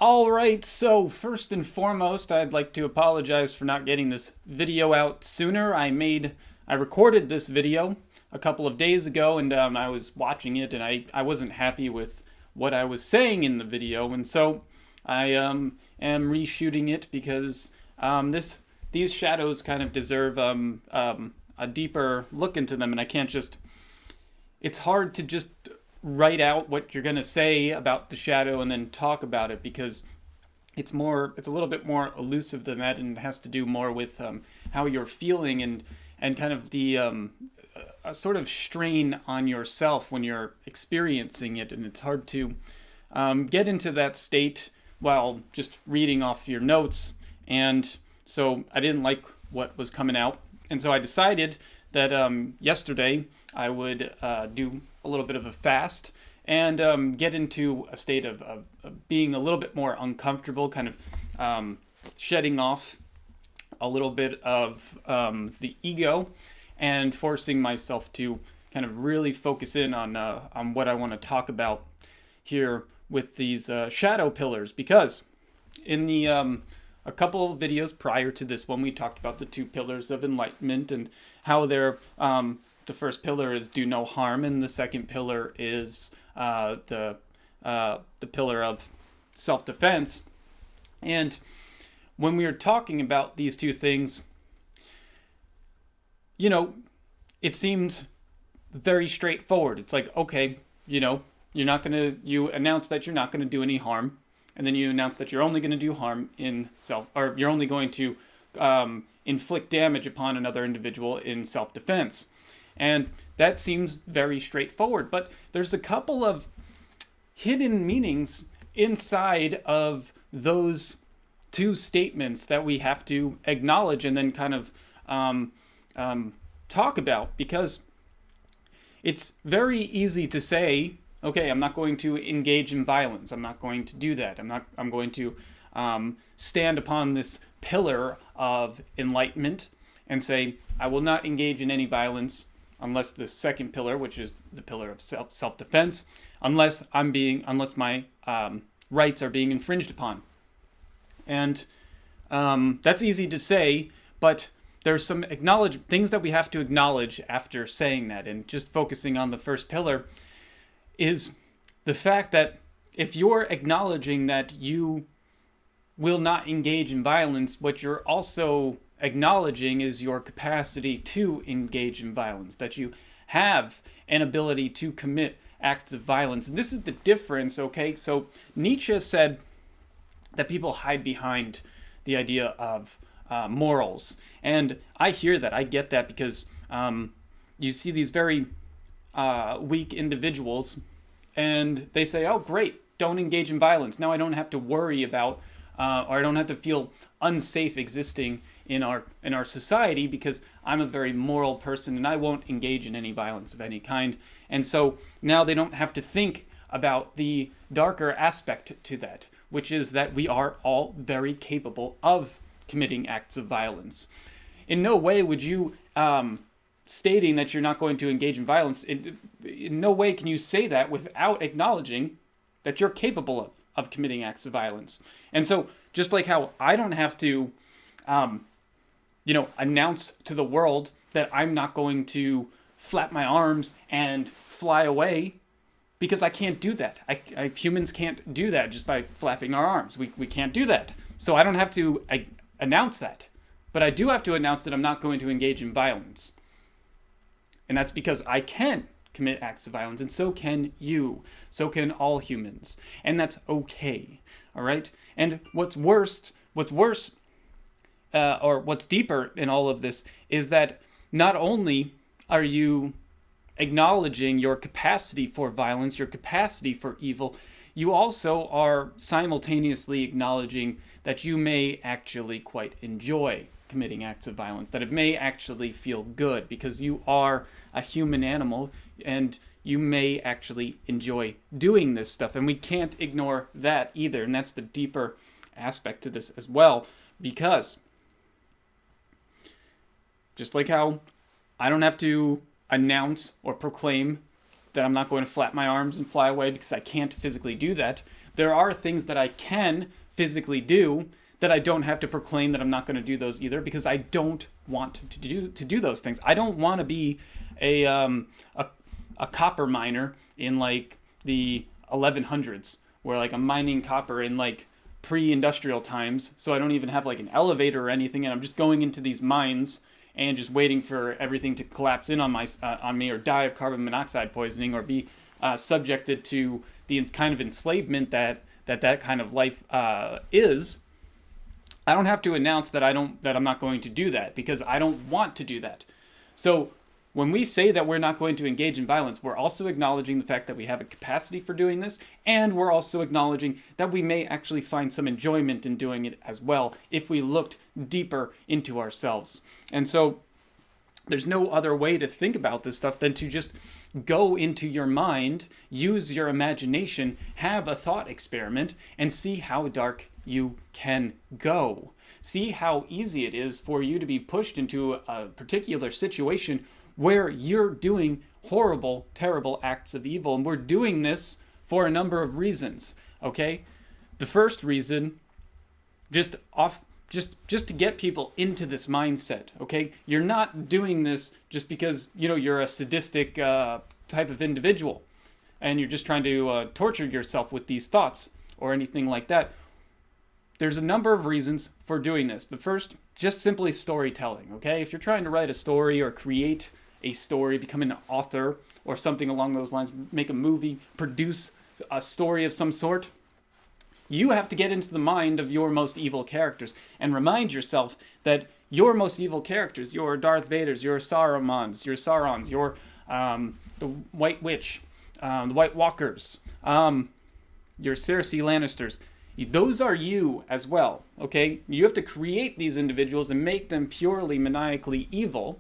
All right, so first and foremost, I'd like to apologize for not getting this video out sooner. I recorded this video a couple of days ago, and I was watching it, and I wasn't happy with what I was saying in the video, and so I am reshooting it because these shadows kind of deserve a deeper look into them, and I can't just. It's hard to just write out what you're going to say about the shadow and then talk about it because it's a little bit more elusive than that, and it has to do more with how you're feeling and kind of the a sort of strain on yourself when you're experiencing it, and it's hard to get into that state while just reading off your notes. And so I didn't like what was coming out, and so I decided that yesterday I would do a little bit of a fast and get into a state of being a little bit more uncomfortable, kind of shedding off a little bit of the ego and forcing myself to kind of really focus in on what I want to talk about here with these shadow pillars, because in the a couple of videos prior to this one, we talked about the two pillars of enlightenment and how they're the first pillar is do no harm, and the second pillar is the pillar of self-defense. And when we were talking about these two things, it seemed very straightforward. It's like, okay, you announce that you're not gonna do any harm, and then you announce that you're only gonna do harm or you're only going to inflict damage upon another individual in self-defense. And that seems very straightforward, but there's a couple of hidden meanings inside of those two statements that we have to acknowledge and then kind of talk about, because it's very easy to say, okay, I'm not going to engage in violence. I'm not going to do that. I'm going to stand upon this pillar of enlightenment and say, I will not engage in any violence unless the second pillar, which is the pillar of self-defense, unless my rights are being infringed upon. And that's easy to say, but there's some things that we have to acknowledge after saying that. And just focusing on the first pillar is the fact that if you're acknowledging that you will not engage in violence, what you're also acknowledging is your capacity to engage in violence, that you have an ability to commit acts of violence. And this is the difference, okay? So Nietzsche said that people hide behind the idea of morals. And I hear that, I get that, because you see these very weak individuals and they say, oh great, don't engage in violence. Now I don't have to worry about or I don't have to feel unsafe existing in our society because I'm a very moral person and I won't engage in any violence of any kind. And so now they don't have to think about the darker aspect to that, which is that we are all very capable of committing acts of violence. In no way would you, stating that you're not going to engage in violence, in no way can you say that without acknowledging that you're capable of committing acts of violence. And so just like how I don't have to announce to the world that I'm not going to flap my arms and fly away, because I can't do that. Humans can't do that just by flapping our arms. We can't do that. So I don't have to announce that. But I do have to announce that I'm not going to engage in violence. And that's because I can commit acts of violence, and so can you. So can all humans. And that's okay. All right? And what's deeper in all of this is that not only are you acknowledging your capacity for violence, your capacity for evil, you also are simultaneously acknowledging that you may actually quite enjoy committing acts of violence, that it may actually feel good because you are a human animal and you may actually enjoy doing this stuff. And we can't ignore that either. And that's the deeper aspect to this as well, because just like how I don't have to announce or proclaim that I'm not going to flap my arms and fly away because I can't physically do that, there are things that I can physically do that I don't have to proclaim that I'm not going to do those either, because I don't want to do those things. I don't want to be a copper miner in like the 1100s, where like I'm mining copper in like pre-industrial times, so I don't even have like an elevator or anything, and I'm just going into these mines and just waiting for everything to collapse in on me, or die of carbon monoxide poisoning, or be subjected to the kind of enslavement that kind of life is. I don't have to announce that I'm not going to do that, because I don't want to do that. So when we say that we're not going to engage in violence, we're also acknowledging the fact that we have a capacity for doing this, and we're also acknowledging that we may actually find some enjoyment in doing it as well if we looked deeper into ourselves. And so there's no other way to think about this stuff than to just go into your mind, use your imagination, have a thought experiment, and see how dark you can go. See how easy it is for you to be pushed into a particular situation where you're doing horrible, terrible acts of evil. And we're doing this for a number of reasons, okay? The first reason, just to get people into this mindset, okay? You're not doing this just because, you're a sadistic type of individual and you're just trying to torture yourself with these thoughts or anything like that. There's a number of reasons for doing this. The first, just simply storytelling, okay? If you're trying to write a story or create a story, become an author or something along those lines, make a movie, produce a story of some sort, you have to get into the mind of your most evil characters and remind yourself that your most evil characters, your Darth Vaders, your Sarumans, your Saurons, your the White Witch, the White Walkers, your Cersei Lannisters, those are you as well, okay? You have to create these individuals and make them purely maniacally evil.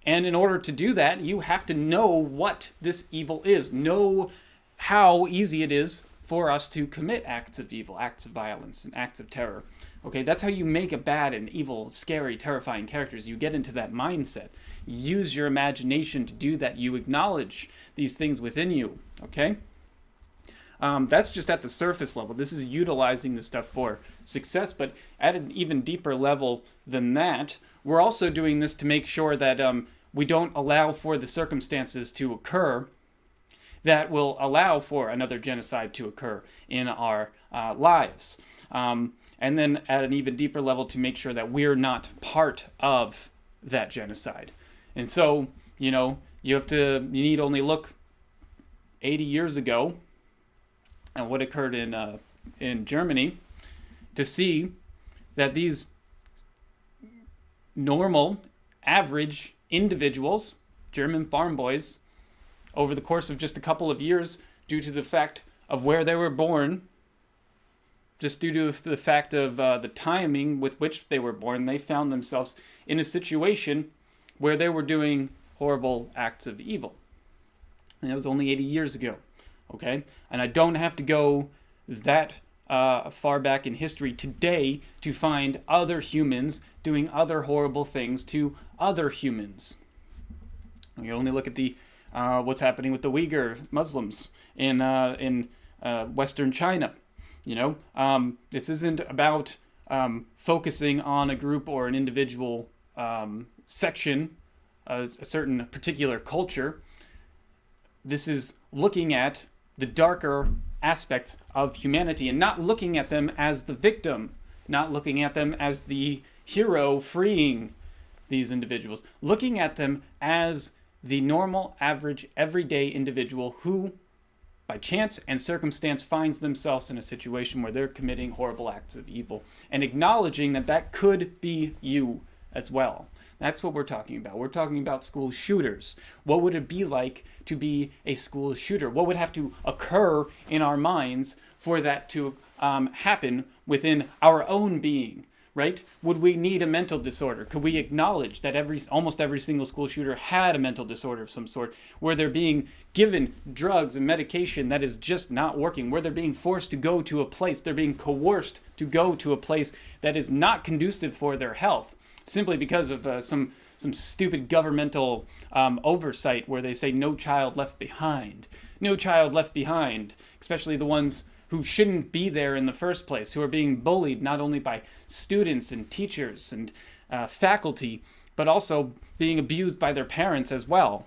And in order to do that, you have to know what this evil is, know how easy it is for us to commit acts of evil, acts of violence, and acts of terror. Okay, that's how you make a bad and evil, scary, terrifying characters. You get into that mindset. Use your imagination to do that. You acknowledge these things within you, okay? That's just at the surface level. This is utilizing this stuff for success, but at an even deeper level than that, we're also doing this to make sure that we don't allow for the circumstances to occur that will allow for another genocide to occur in our lives. And then at an even deeper level to make sure that we're not part of that genocide. And so, you need only look 80 years ago at what occurred in Germany to see that these normal, average individuals, German farm boys, over the course of just a couple of years, due to the fact of where they were born, just due to the fact of the timing with which they were born, they found themselves in a situation where they were doing horrible acts of evil. And that was only 80 years ago, okay? And I don't have to go that far back in history today to find other humans doing other horrible things to other humans. You only look at the what's happening with the Uyghur Muslims in Western China. This isn't about focusing on a group or an individual section, a certain particular culture. This is looking at the darker aspects of humanity and not looking at them as the victim, not looking at them as the hero freeing these individuals, looking at them as the normal, average, everyday individual who, by chance and circumstance, finds themselves in a situation where they're committing horrible acts of evil, and acknowledging that that could be you as well. That's what we're talking about. We're talking about school shooters. What would it be like to be a school shooter? What would have to occur in our minds for that to happen within our own being? Right? Would we need a mental disorder? Could we acknowledge that almost every single school shooter had a mental disorder of some sort, where they're being given drugs and medication that is just not working, where they're being forced to go to a place, they're being coerced to go to a place that is not conducive for their health, simply because of some stupid governmental oversight where they say no child left behind. No child left behind, especially the ones who shouldn't be there in the first place, who are being bullied not only by students and teachers and faculty, but also being abused by their parents as well.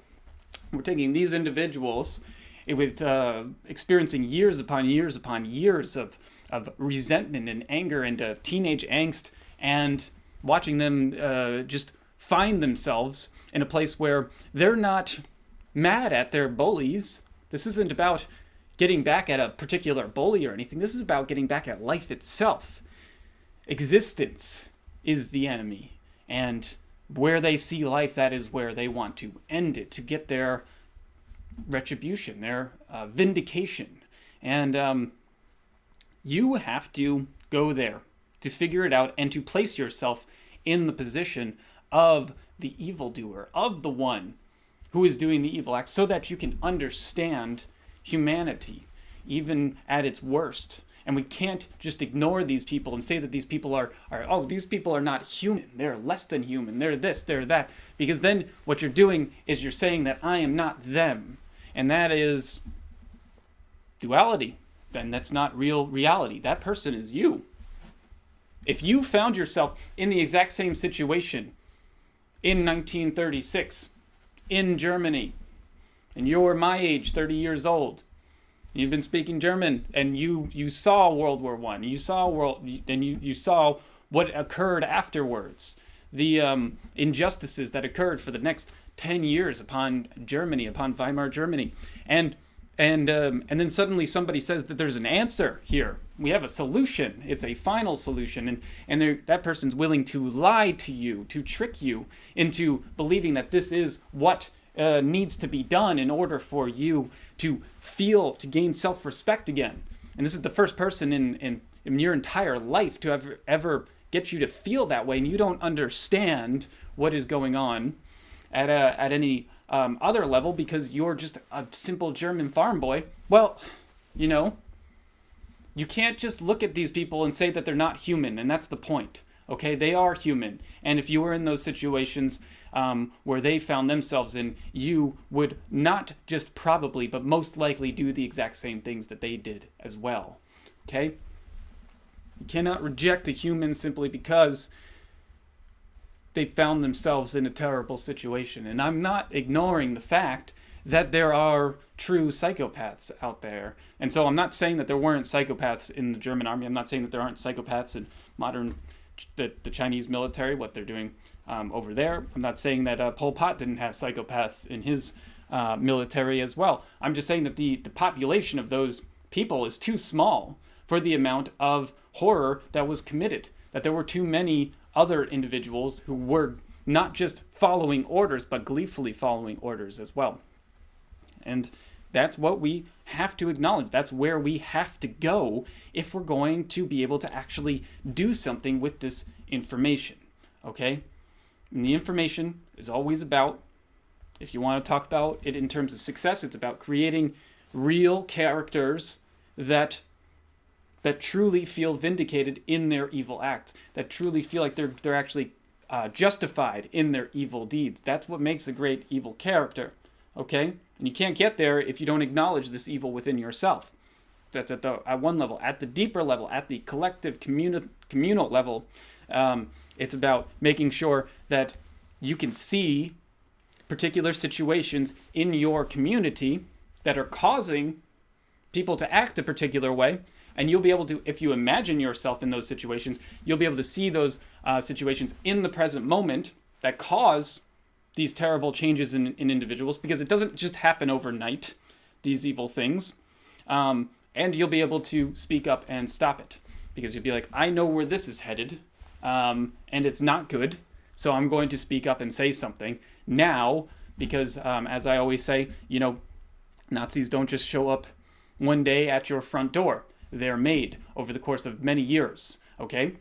We're taking these individuals with experiencing years upon years upon years of resentment and anger and teenage angst, and watching them just find themselves in a place where they're not mad at their bullies. This isn't about getting back at a particular bully or anything. This is about getting back at life itself. Existence is the enemy, and where they see life, that is where they want to end it, to get their retribution, their vindication. And you have to go there to figure it out and to place yourself in the position of the evildoer, of the one who is doing the evil act, so that you can understand humanity, even at its worst. And we can't just ignore these people and say that these people are these people are not human. They're less than human. They're this, they're that. Because then what you're doing is you're saying that I am not them. And that is duality. And that's not real reality. That person is you. If you found yourself in the exact same situation in 1936 in Germany, and you're my age, 30 years old, you've been speaking German, and you saw World War I, you saw what occurred afterwards, the injustices that occurred for the next 10 years upon Germany, upon Weimar Germany, and then suddenly somebody says that there's an answer here. We have a solution. It's a final solution, and that person's willing to lie to you, to trick you into believing that this is what needs to be done in order for you to gain self-respect again. And this is the first person in your entire life to ever get you to feel that way, and you don't understand what is going on at any other level because you're just a simple German farm boy. Well, you can't just look at these people and say that they're not human, and that's the point. Okay, they are human, and if you were in those situations where they found themselves in, you would not just probably, but most likely do the exact same things that they did as well. Okay? You cannot reject a human simply because they found themselves in a terrible situation. And I'm not ignoring the fact that there are true psychopaths out there. And so I'm not saying that there weren't psychopaths in the German army. I'm not saying that there aren't psychopaths in the Chinese military, what they're doing over there. I'm not saying that Pol Pot didn't have psychopaths in his military as well. I'm just saying that the population of those people is too small for the amount of horror that was committed, that there were too many other individuals who were not just following orders, but gleefully following orders as well. And that's what we have to acknowledge. That's where we have to go if we're going to be able to actually do something with this information, okay? And the information is always about, if you want to talk about it in terms of success, it's about creating real characters that truly feel vindicated in their evil acts, that truly feel like they're actually justified in their evil deeds. That's what makes a great evil character, okay? And you can't get there if you don't acknowledge this evil within yourself. That's at one level. At the deeper level, at the collective communal level, it's about making sure that you can see particular situations in your community that are causing people to act a particular way. And you'll be able to, if you imagine yourself in those situations, you'll be able to see those situations in the present moment that cause these terrible changes in individuals, because it doesn't just happen overnight, these evil things. And you'll be able to speak up and stop it, because you'll be like, I know where this is headed, and it's not good, so I'm going to speak up and say something now, because as I always say, Nazis don't just show up one day at your front door. They're made over the course of many years, okay?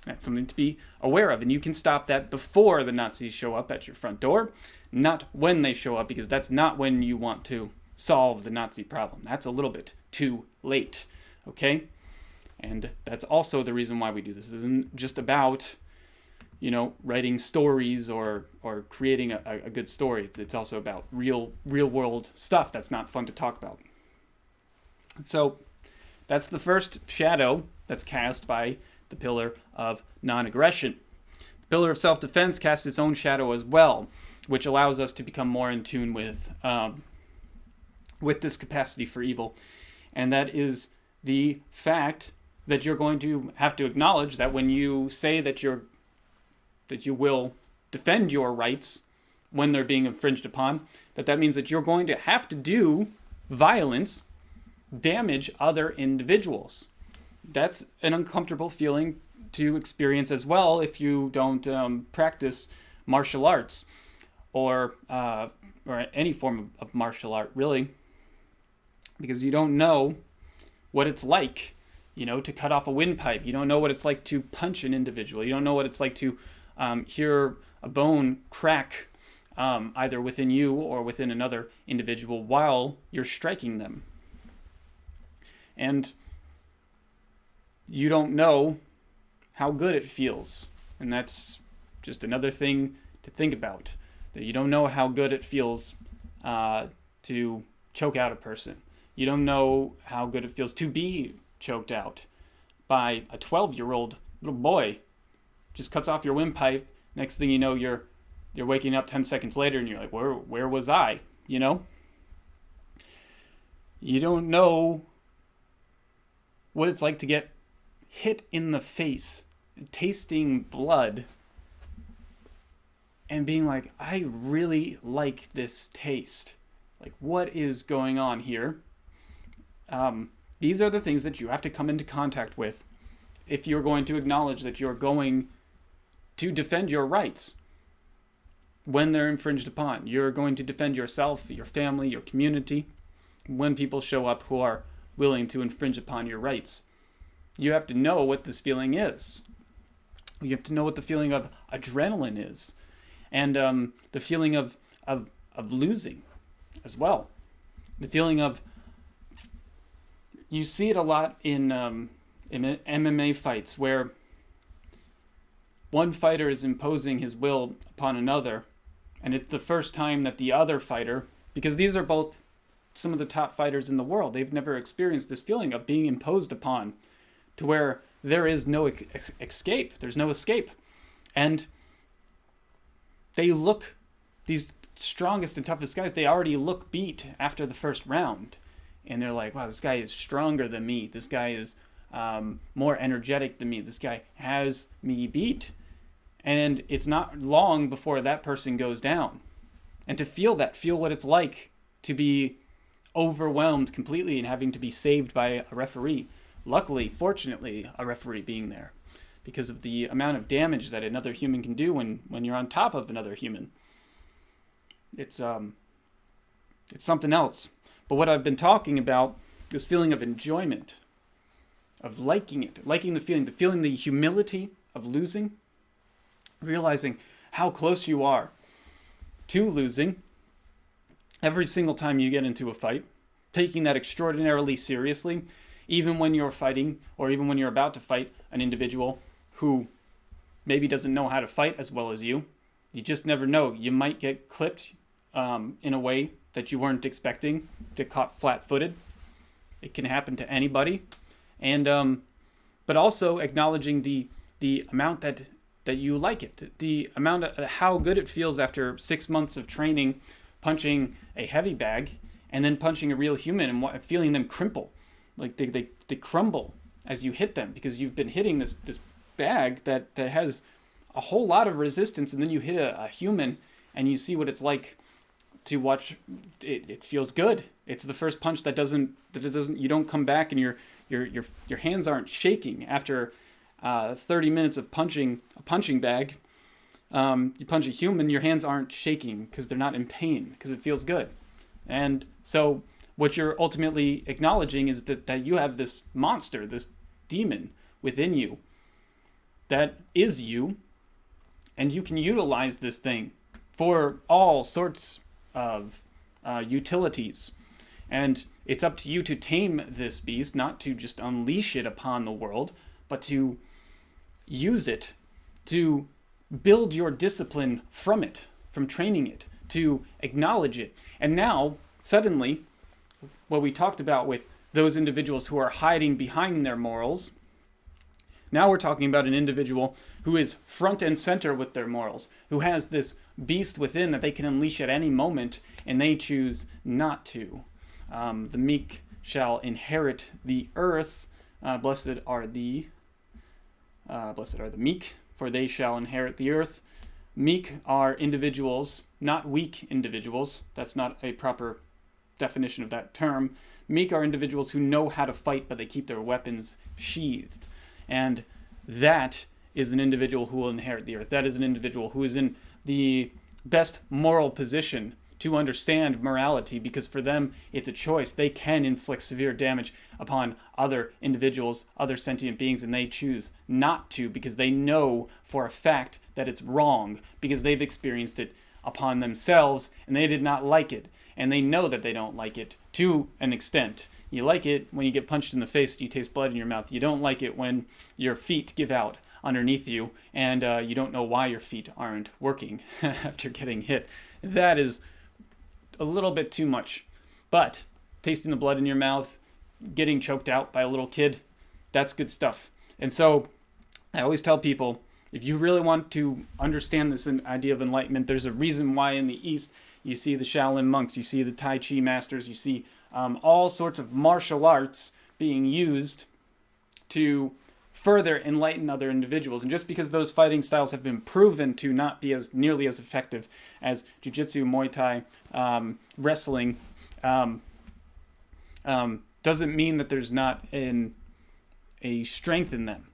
That's something to be aware of, and you can stop that before the Nazis show up at your front door, not when they show up, because that's not when you want to solve the Nazi problem. That's a little bit too late, okay? And that's also the reason why we do this. This isn't just about, writing stories or creating a good story. It's also about real world stuff that's not fun to talk about. So That's the first shadow that's cast by the pillar of non-aggression. The pillar of self-defense casts its own shadow as well, which allows us to become more in tune with this capacity for evil. And that is the fact that you're going to have to acknowledge that when you say that you will defend your rights when they're being infringed upon, that means that you're going to have to do violence, damage other individuals. That's an uncomfortable feeling to experience as well if you don't practice martial arts or any form of martial art, really, because you don't know what it's like, to cut off a windpipe. You don't know what it's like to punch an individual. You don't know what it's like to hear a bone crack either within you or within another individual while you're striking them. And you don't know how good it feels. And that's just another thing to think about. That you don't know how good it feels to choke out a person. You don't know how good it feels to be choked out by a 12-year-old little boy. Just cuts off your windpipe. Next thing you know, you're waking up 10 seconds later and you're like, where was I? You don't know what it's like to get hit in the face, tasting blood, and being like, I really like this taste. Like, what is going on here? These are the things that you have to come into contact with if you're going to acknowledge that you're going to defend your rights when they're infringed upon. You're going to defend yourself, your family, your community, when people show up who are willing to infringe upon your rights. You have to know what this feeling is. You have to know what the feeling of adrenaline is, and the feeling of losing as well. The feeling of, you see it a lot in MMA fights where one fighter is imposing his will upon another, and it's the first time that the other fighter, because these are both some of the top fighters in the world, they've never experienced this feeling of being imposed upon, to where there is no escape. There's no escape. And they look, these strongest and toughest guys, they already look beat after the first round. And they're like, wow, this guy is stronger than me. This guy is more energetic than me. This guy has me beat. And it's not long before that person goes down. And to feel what it's like to be overwhelmed completely and having to be saved by a referee. Luckily, fortunately, a referee being there, because of the amount of damage that another human can do when you're on top of another human. It's something else. But what I've been talking about, this feeling of enjoyment, of liking it, liking the feeling the humility of losing, realizing how close you are to losing every single time you get into a fight, taking that extraordinarily seriously, even when you're fighting, or even when you're about to fight an individual who maybe doesn't know how to fight as well as you. You just never know. You might get clipped in a way that you weren't expecting, get caught flat-footed. It can happen to anybody. And but also acknowledging the amount that you like it, the amount of how good it feels after 6 months of training, punching a heavy bag, and then punching a real human and feeling them crimple. Like they crumble as you hit them, because you've been hitting this bag that has a whole lot of resistance, and then you hit a human and you see what it's like to watch. It feels good. It's the first punch that you don't come back and your hands aren't shaking after 30 minutes of punching a punching bag. You punch a human, your hands aren't shaking because they're not in pain, because it feels good. And so what you're ultimately acknowledging is that you have this monster, this demon within you that is you, and you can utilize this thing for all sorts of utilities. And it's up to you to tame this beast, not to just unleash it upon the world, but to use it to build your discipline from it, from training it, to acknowledge it. And now, suddenly, what we talked about with those individuals who are hiding behind their morals. Now we're talking about an individual who is front and center with their morals, who has this beast within that they can unleash at any moment, and they choose not to. The meek shall inherit the earth. Blessed are the meek, for they shall inherit the earth. Meek are individuals, not weak individuals. That's not a proper definition of that term. Meek are individuals who know how to fight, but they keep their weapons sheathed. And that is an individual who will inherit the earth. That is an individual who is in the best moral position to understand morality, because for them it's a choice. They can inflict severe damage upon other individuals, other sentient beings, and they choose not to because they know for a fact that it's wrong, because they've experienced it upon themselves and they did not like it, and they know that they don't like it to an extent. You like it when you get punched in the face and you taste blood in your mouth. You don't like it when your feet give out underneath you and you don't know why your feet aren't working after getting hit. That is a little bit too much. But tasting the blood in your mouth, getting choked out by a little kid, that's good stuff. And so I always tell people, if you really want to understand this idea of enlightenment, there's a reason why in the East you see the Shaolin monks, you see the Tai Chi masters, you see all sorts of martial arts being used to further enlighten other individuals. And just because those fighting styles have been proven to not be as nearly as effective as Jiu-Jitsu, Muay Thai, wrestling, doesn't mean that there's not a strength in them.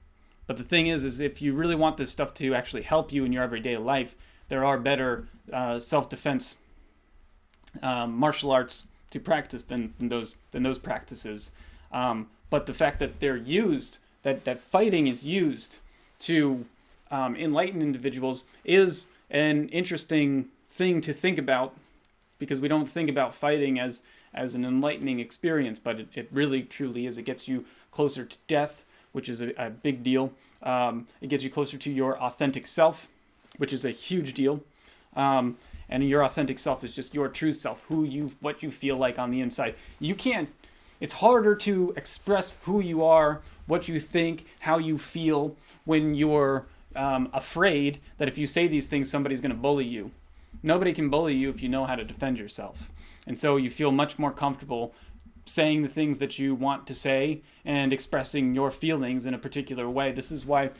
But the thing is if you really want this stuff to actually help you in your everyday life, there are better self-defense martial arts to practice than those practices. But the fact that they're used, that fighting is used to enlighten individuals, is an interesting thing to think about, because we don't think about fighting as an enlightening experience, but it really truly is. It gets you closer to death, which is a big deal. It gets you closer to your authentic self, which is a huge deal. And your authentic self is just your true self, what you feel like on the inside. It's harder to express who you are, what you think, how you feel when you're afraid that if you say these things, somebody's going to bully you. Nobody can bully you if you know how to defend yourself. And so you feel much more comfortable saying the things that you want to say and expressing your feelings in a particular way. This is why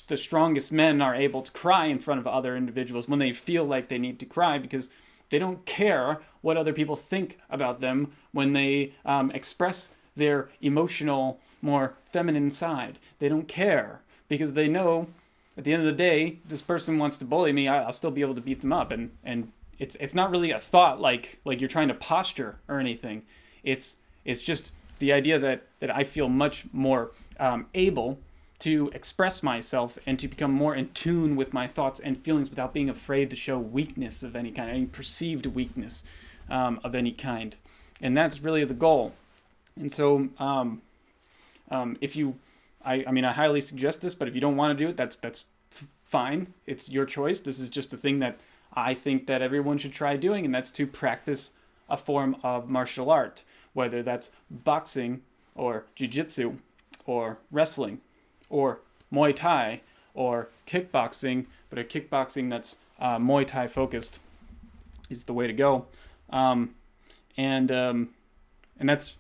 the strongest men are able to cry in front of other individuals when they feel like they need to cry, because they don't care what other people think about them when they express their emotional, more feminine side. They don't care because they know at the end of the day, this person wants to bully me, I'll still be able to beat them up. And it's not really a thought like you're trying to posture or anything. It's just the idea that I feel much more able to express myself and to become more in tune with my thoughts and feelings without being afraid to show weakness of any kind, any perceived weakness of any kind. And that's really the goal. And so I highly suggest this, but if you don't want to do it, that's fine. It's your choice. This is just a thing that I think that everyone should try doing, and that's to practice a form of martial art, whether that's boxing or jiu-jitsu or wrestling or Muay Thai or kickboxing, but a kickboxing that's Muay Thai focused is the way to go. And that's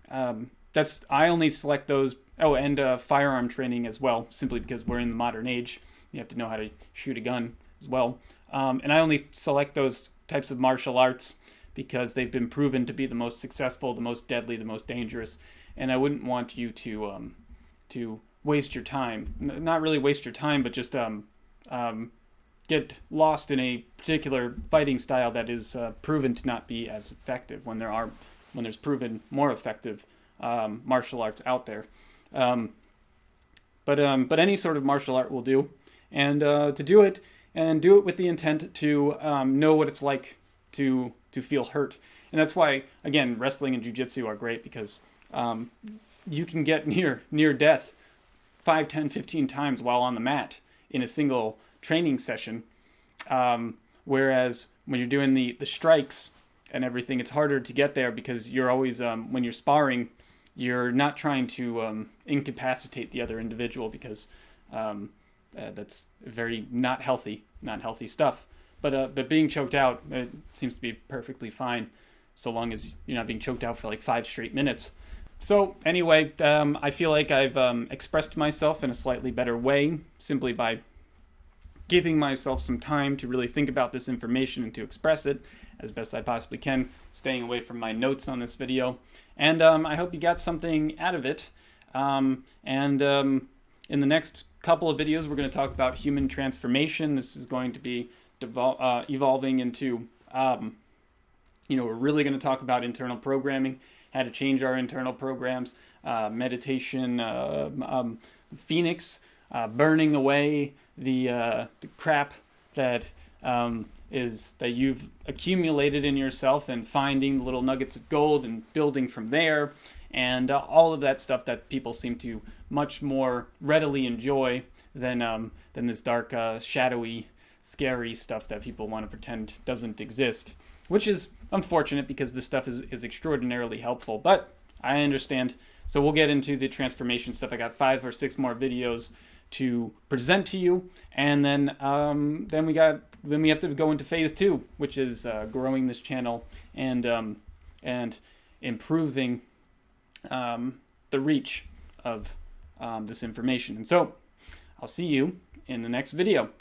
I only select those. Oh, and firearm training as well, simply because we're in the modern age. You have to know how to shoot a gun as well. And I only select those types of martial arts because they've been proven to be the most successful, the most deadly, the most dangerous. And I wouldn't want you to waste your time. Not really waste your time, but just get lost in a particular fighting style that is proven to not be as effective when there's proven more effective martial arts out there. But any sort of martial art will do, and to do it with the intent to know what it's like to feel hurt. And that's why, again, wrestling and jiu-jitsu are great, because you can get near death 5, 10, 15 times while on the mat in a single training session. Whereas when you're doing the strikes and everything, it's harder to get there because you're always, when you're sparring, you're not trying to incapacitate the other individual, because that's very not healthy stuff. But being choked out, it seems to be perfectly fine, so long as you're not being choked out for like 5 straight minutes. So anyway, I feel like I've expressed myself in a slightly better way simply by giving myself some time to really think about this information and to express it as best I possibly can, staying away from my notes on this video. And I hope you got something out of it. In the next couple of videos, we're going to talk about human transformation. This is going to be evolving into, we're really going to talk about internal programming, how to change our internal programs, meditation, Phoenix, burning away the crap that that you've accumulated in yourself, and finding little nuggets of gold and building from there, and all of that stuff that people seem to much more readily enjoy than this dark, shadowy, scary stuff that people want to pretend doesn't exist, which is unfortunate because this stuff is extraordinarily helpful, but I understand. So we'll get into the transformation stuff. I got 5 or 6 more videos to present to you, and then we have to go into phase 2, which is growing this channel and improving the reach of this information. And so I'll see you in the next video.